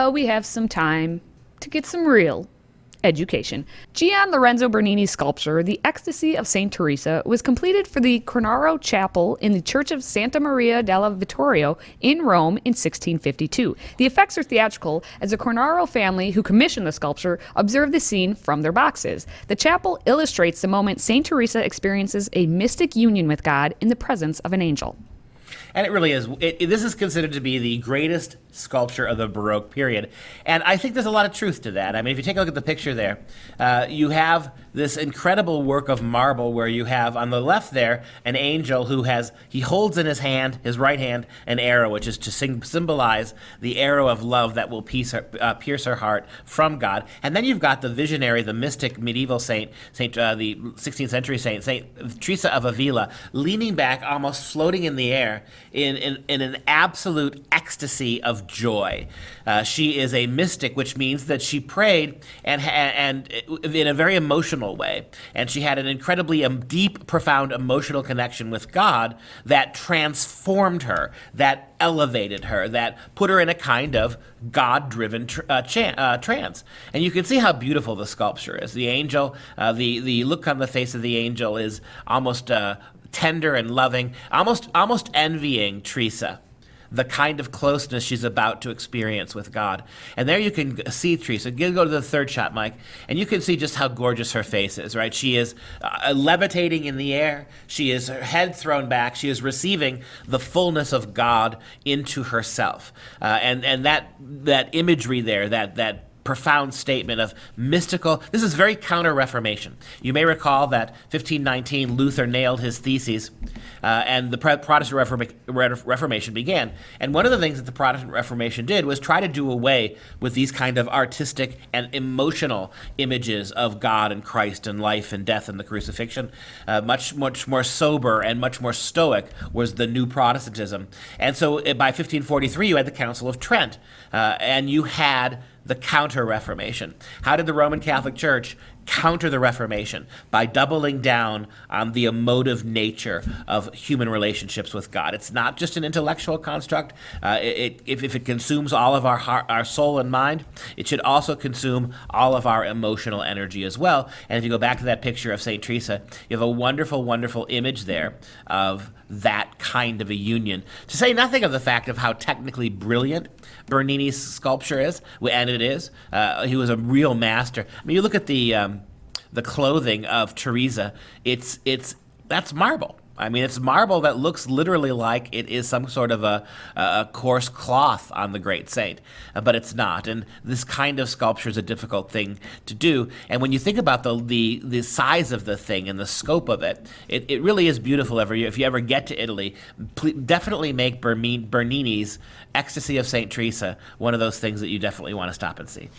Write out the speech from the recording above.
well, we have some time to get some real education. Gian Lorenzo Bernini's sculpture, The Ecstasy of Saint Teresa, was completed for the Cornaro Chapel in the Church of Santa Maria della Vittorio in Rome in 1652. The effects are theatrical, as the Cornaro family who commissioned the sculpture observed the scene from their boxes. The chapel illustrates the moment Saint Teresa experiences a mystic union with God in the presence of an angel. And it really is. This is considered to be the greatest sculpture of the Baroque period. And I think there's a lot of truth to that. I mean, if you take a look at the picture there, you have this incredible work of marble where you have on the left there an angel he holds in his hand, his right hand, an arrow, which is to symbolize the arrow of love that will pierce her heart from God. And then you've got the visionary, the mystic medieval saint, the 16th century Saint Teresa of Avila, leaning back, almost floating in the air, in an absolute ecstasy of joy. She is a mystic, which means that she prayed and in a very emotional way, and she had an incredibly deep, profound emotional connection with God that transformed her, that elevated her, that put her in a kind of God-driven trance. And you can see how beautiful the sculpture is. The angel, the look on the face of the angel is almost tender and loving, almost envying Teresa, the kind of closeness she's about to experience with God. And there you can see Teresa. Go to the third shot, Mike, and you can see just how gorgeous her face is, right? She is levitating in the air. She is her head thrown back. She is receiving the fullness of God into herself. And that imagery there, that profound statement of mystical. This is very counter-Reformation. You may recall that 1519 Luther nailed his theses and the Protestant Reformation began. And one of the things that the Protestant Reformation did was try to do away with these kind of artistic and emotional images of God and Christ and life and death and the crucifixion. Much more sober and much more stoic was the new Protestantism. And so by 1543 you had the Council of Trent, and you had the Counter-Reformation. How did the Roman Catholic Church counter the Reformation? By doubling down on the emotive nature of human relationships with God. It's not just an intellectual construct. If it consumes all of our soul and mind, it should also consume all of our emotional energy as well. And if you go back to that picture of St. Teresa, you have a wonderful, wonderful image there of that kind of a union. To say nothing of the fact of how technically brilliant Bernini's sculpture is, and it is. He was a real master. I mean, you look at the clothing of Teresa. That's marble. I mean, it's marble that looks literally like it is some sort of a coarse cloth on the great saint, but it's not. And this kind of sculpture is a difficult thing to do. And when you think about the size of the thing and the scope of it, it really is beautiful. If you ever get to Italy, definitely make Bernini's Ecstasy of Saint Teresa one of those things that you definitely want to stop and see.